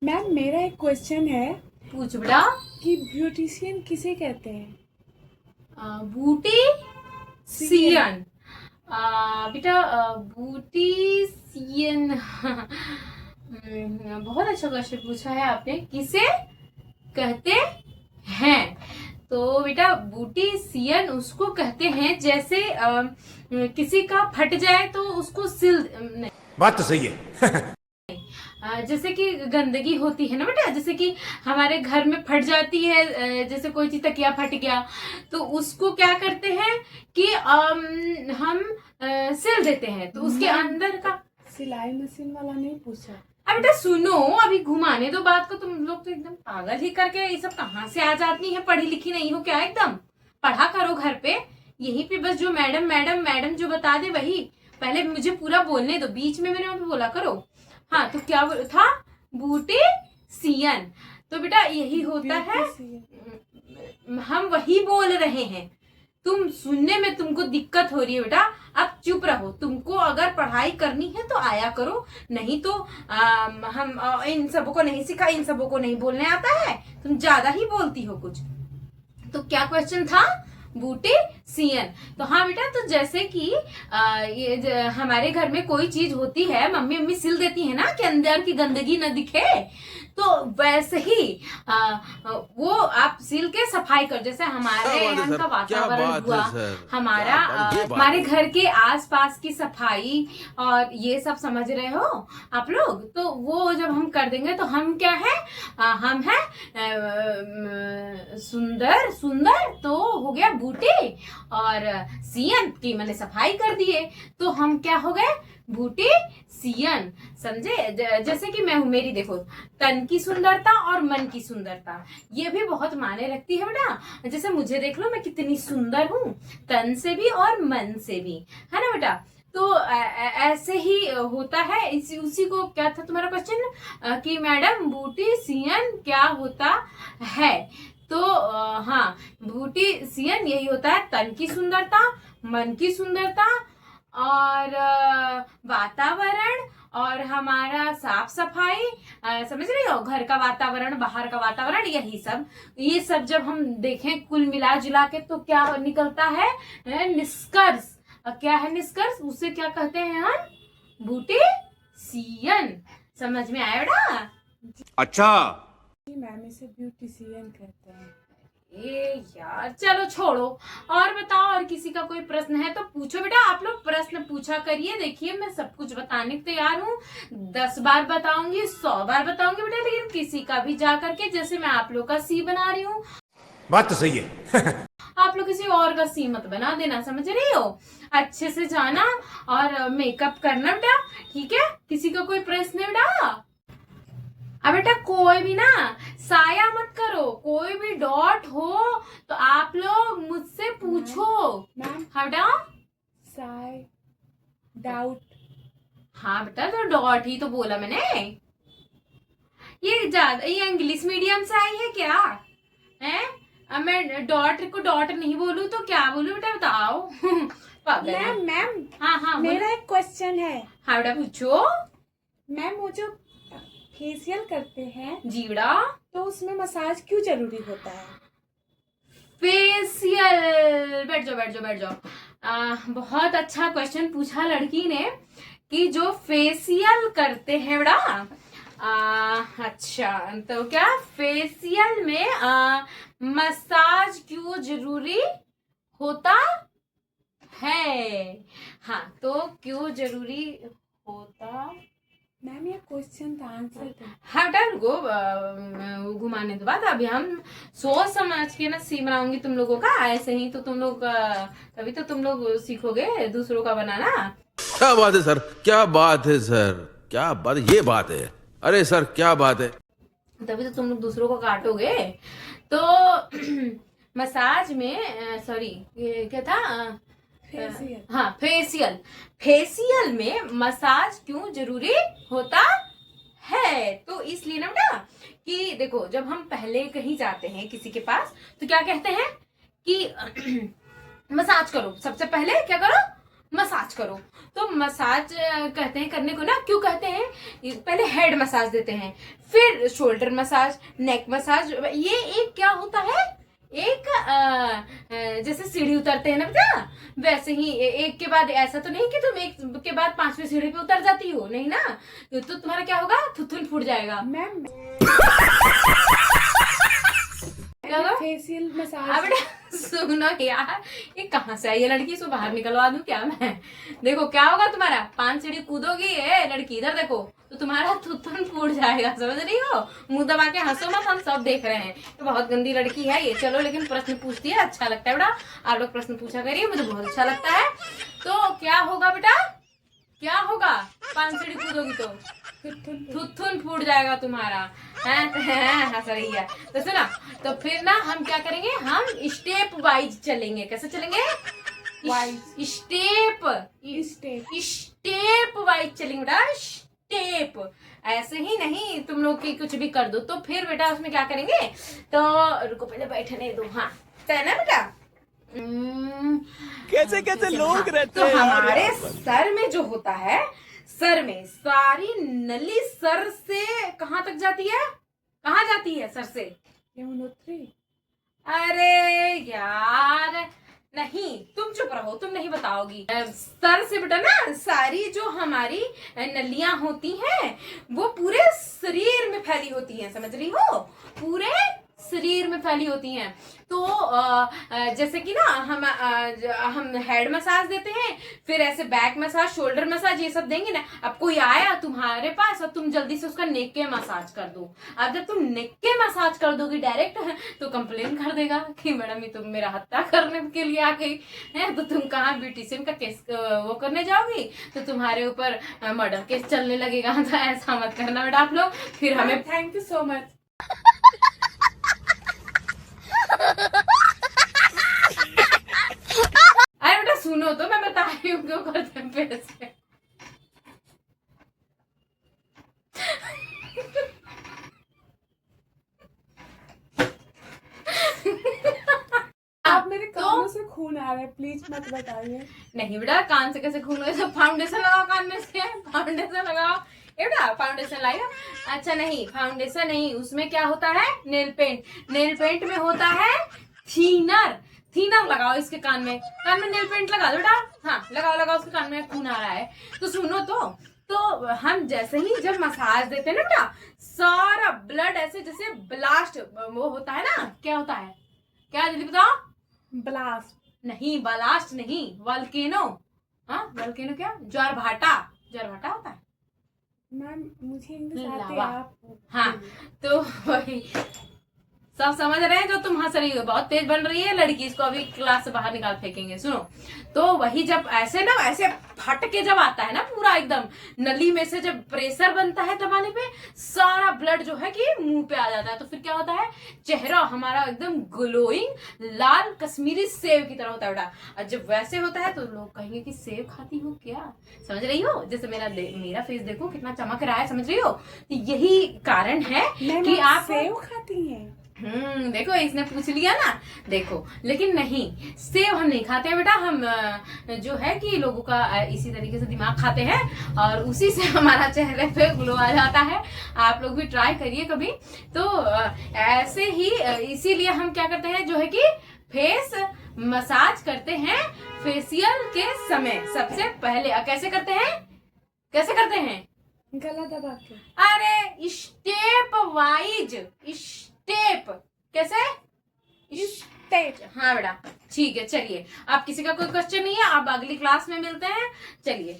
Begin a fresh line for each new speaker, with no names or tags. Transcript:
Ma'am मेरा एक question है
पूछ बेटा।
कि ब्यूटिशियन किसे कहते हैं?
बूटी सियन। बेटा बूटी सियन। बहुत अच्छा क्वेश्चन पूछा है आपने। किसे कहते हैं? तो बेटा बूटी सियन उसको कहते हैं जैसे किसी का फट जाए तो उसको सिल नहीं।
बात तो सही है।
जैसे कि गंदगी होती है ना बेटा, जैसे कि हमारे घर में फट जाती है, जैसे कोई चीज तकिया फट गया तो उसको क्या करते हैं कि हम सिल देते हैं तो उसके अंदर का।
सिलाई मशीन वाला नहीं पूछा।
अब बेटा सुनो, अभी घुमाने दो बात को। तुम लोग तो एकदम पागल ही करके ये सब कहाँ से आ जाती है? पढ़ी लिखी नहीं हो क्या? एकदम पढ़ा करो घर पे। यहीं पे बस जो मैडम मैडम मैडम जो बता दे वही। पहले मुझे पूरा बोलने दो, बीच में मेरे बोला करो। हाँ तो क्या था? बूटी सियन। तो बेटा यही होता है, हम वही बोल रहे हैं। तुम सुनने में तुमको दिक्कत हो रही है बेटा, अब चुप रहो। तुमको अगर पढ़ाई करनी है तो आया करो, नहीं तो हम इन सबों को नहीं सिखा, इन सबों को नहीं बोलने आता है। तुम ज्यादा ही बोलती हो कुछ। तो क्या क्वेश्चन था? बूटी सियन। तो हाँ बेटा, तो जैसे कि हमारे घर में कोई चीज होती है, मम्मी मम्मी सिल देती है ना कि अंदर की गंदगी न दिखे, तो वैसे ही वो आप सिल के सफाई कर। जैसे हमारे यहाँ का वातावरण हुआ, हमारा हमारे घर के आसपास की सफाई और ये सब समझ रहे हो आप लोग। तो वो जब हम कर देंगे तो हम क्या है, हम है सुंदर सुंदर। तो हो गया बूटी, और सियन की मैंने सफाई कर दिए तो हम क्या हो गए? बूटी सियन। समझे? जैसे कि मैं हूं, मेरी देखो तन की सुंदरता और मन की सुंदरता, ये भी बहुत मायने रखती है बेटा। जैसे मुझे देख लो, मैं कितनी सुंदर हूँ, तन से भी और मन से भी, है ना बेटा। तो ऐसे ही होता है। उसी को क्या था तुम्हारा क्वेश्चन कि मैडम बूटी सियन क्या होता है? तो हाँ, बूटी सियन यही होता है, तन की सुंदरता, मन की सुंदरता और वातावरण और हमारा साफ सफाई। समझ रही हो? घर का वातावरण, बाहर का वातावरण, यही सब। ये सब जब हम देखें कुल मिला जुला के तो क्या निकलता है? निष्कर्ष। क्या है निष्कर्ष? उसे क्या कहते हैं हम? बूटी सियन। समझ में आया बेटा?
अच्छा।
मैम इसे ब्यूटिशियन कहते हैं।
ए यार चलो छोड़ो, और बताओ, और किसी का कोई प्रश्न है तो पूछो बेटा। आप लोग प्रश्न पूछा करिए। देखिए मैं सब कुछ बताने को तैयार हूँ, 10 बार बताऊंगी, 100 बार बताऊंगी बेटा, लेकिन किसी का भी जा करके, जैसे मैं आप लोग का सी बना रही हूँ,
बात तो सही है।
आप लोग किसी और का सी मत बना देना। समझ रही हो? अच्छे से जाना और मेकअप करना बेटा, ठीक है? किसी का कोई प्रश्न है बेटा? अब बेटा कोई भी ना साया मत करो, कोई भी डॉट हो तो आप लोग मुझसे पूछो।
मैम
हटा
साय डाउट।
हाँ बेटा, तो डॉट ही तो बोला मैंने। ये ज्यादा ये इंग्लिश मीडियम से आई है क्या? है? अब मैं डॉट को डॉट नहीं बोलूं तो क्या बोलूं बेटा, बताओ। पागल है।
मैम मैम
हाँ हाँ
मेरा एक क्वेश्चन है।
हाँ बेटा पूछो।
मैम वो जो फेशियल करते हैं
जी बेटा।
तो उसमें मसाज क्यों जरूरी होता है?
फेशियल। बैठ जाओ बैठ जाओ बैठ जाओ। बहुत अच्छा क्वेश्चन पूछा लड़की ने कि जो फेशियल करते हैं बेटा। अच्छा, तो क्या फेशियल में मसाज क्यों जरूरी होता है? हाँ, तो क्यों जरूरी होता?
मैम ये क्वेश्चन था, आंसर था।
हाँ बेटा रुको, घुमाने के बाद अभी हम सोच समझ के ना सी बनाऊंगी तुम लोगों का। ऐसे ही तो तुम लोग तभी तो तुम लोग सीखोगे दूसरों का बनाना।
क्या बात है सर, क्या बात है सर, क्या बात, ये बात है। अरे सर क्या बात है।
तभी तो तुम लोग दूसरों को काटोगे। तो मसाज में सॉरी ये क्या था?
फेशियल।
हाँ फेशियल। फेशियल में मसाज क्यों जरूरी होता है? तो इसलिए ना बेटा कि देखो, जब हम पहले कहीं जाते हैं किसी के पास तो क्या कहते हैं कि मसाज करो। सबसे पहले क्या करो? मसाज करो। तो मसाज कहते हैं करने को ना, क्यों कहते हैं? पहले हेड मसाज देते हैं, फिर शोल्डर मसाज, नेक मसाज। ये एक क्या होता है, एक जैसे सीढ़ी उतरते हैं ना बेटा, वैसे ही एक के बाद, ऐसा तो नहीं कि तुम एक के बाद 5वीं सीढ़ी पे उतर जाती हो, नहीं ना। तो तुम्हारा क्या होगा, थुथुन फूट जाएगा।
मैम
क्या होगा?
फेशियल
अब
मसाज।
बेटा सुनो यार, ये कहाँ से आई है लड़की, इसको बाहर निकलवा दूं क्या मैं? देखो क्या होगा तुम्हारा, 5 सीढ़ी कूदोगी ये लड़की, इधर देखो, तो तुम्हारा थुथुन फूट जाएगा, समझ रही हो? मुंह दबा के हंसो मत, हम सब देख रहे हैं। तो बहुत गंदी लड़की है ये। चलो लेकिन प्रश्न पूछती है, अच्छा लगता है बेटा, आप लोग प्रश्न पूछा करिए, मुझे बहुत अच्छा लगता है। तो क्या होगा बेटा, क्या होगा 5 सीढ़ी कूदोगी तो? थुथुन फूट जाएगा तुम्हारा। हंस रही है। तो सुना, तो फिर ना हम क्या करेंगे, हम स्टेप वाइज चलेंगे। कैसे चलेंगे? स्टेप वाइज चलेंगे बेटा, स्टेप। ऐसे ही नहीं तुम लोग की कुछ भी कर दो। तो फिर बेटा उसमें क्या करेंगे, तो रुको पहले बैठने दो। हाँ है ना बेटा,
कैसे कैसे लोग रहते
तो
हैं
हमारे सर में जो होता है, सर में सारी नली सर से कहाँ तक जाती है, कहाँ जाती है सर से?
यमुनोत्री।
अरे यार नहीं, तुम चुप रहो, तुम नहीं बताओगी। सर से बेटा ना सारी जो हमारी नलियां होती हैं वो पूरे शरीर में फैली होती हैं, समझ रही हो? पूरे शरीर में फैली होती हैं। तो जैसे कि ना हम हेड मसाज देते हैं, फिर ऐसे बैक मसाज, शोल्डर मसाज, ये सब देंगे ना। अब कोई आया तुम्हारे पास और तुम जल्दी से उसका नेक के मसाज कर दो। अब जब तुम नेक के मसाज कर दोगी डायरेक्ट, तो कंप्लेन कर देगा कि मैडम ये तुम मेरा हत्या करने के लिए आ गई है। तो तुम कहाँ ब्यूटिशियन का केस वो करने जाओगी, तो तुम्हारे ऊपर मर्डर केस चलने लगेगा। तो ऐसा मत करना बेटा आप लोग, फिर हमें।
Thank you so much.
अरे बेटा सुनो तो, मैं बता रही हूँ क्यों करते हैं फिर से।
आप मेरे कानों से खून आ रहा है, प्लीज मत बताइए।
नहीं बेटा, कान से कैसे खून? सब फाउंडेशन लगाओ कान में से, फाउंडेशन लगाओ। ये बेटा फाउंडेशन लाइए। अच्छा नहीं, फाउंडेशन नहीं, उसमें क्या होता है, नेल पेंट। नेल पेंट में होता है थीनर। थीनर लगाओ इसके कान में नेल पेंट लगा दो बेटा। हाँ लगाओ लगाओ, उसके कान में खून आ रहा है। तो सुनो तो हम जैसे ही जब मसाज देते हैं ना बेटा, सारा ब्लड ऐसे जैसे ब्लास्ट वो होता है ना, क्या होता है, क्या जल्दी बताओ?
ब्लास्ट
नहीं, ब्लास्ट नहीं, वल्केनो। हाँ वल्केनो क्या, ज्वारभाटा। ज्वारभाटा होता है।
मैम, मुझे इंग्लिश आती है,
लावा।
आप।
हाँ तो वही सब समझ रहे हैं। जो तुम हंस रही हो, बहुत तेज बन रही है लड़की, इसको अभी क्लास से बाहर निकाल फेंकेंगे। सुनो, तो वही जब ऐसे ना ऐसे फट के जब आता है ना पूरा एकदम नली में से, जब प्रेशर बनता है दबाने पे, सारा ब्लड जो है कि मुंह पे आ जाता है। तो फिर क्या होता है, चेहरा हमारा एकदम ग्लोइंग लाल कश्मीरी सेब की तरह होता है बेटा। और जब वैसे होता है तो लोग कहेंगे कि सेब खाती हो क्या, समझ रही हो? जैसे मेरा फेस देखो कितना चमक रहा है, समझ रही हो? तो यही कारण है कि आप
सेव खाती हैं।
देखो इसने पूछ लिया ना, देखो। लेकिन नहीं, सेब हम नहीं खाते हैं बेटा, हम जो है कि लोगों का इसी तरीके से दिमाग खाते हैं और उसी से हमारा चेहरे पे ग्लो आ जाता है। आप लोग भी ट्राई करिए कभी। तो ऐसे ही इसीलिए हम क्या करते हैं, जो है कि फेस मसाज करते हैं फेशियल के समय। सबसे पहले कैसे करते हैं, कैसे करते हैं?
गला दबा के।
अरे स्टेप वाइज, स्टेप। कैसे?
स्टेप।
हाँ बेटा ठीक है, चलिए। अब किसी का कोई क्वेश्चन नहीं है, अब अगली क्लास में मिलते हैं। चलिए।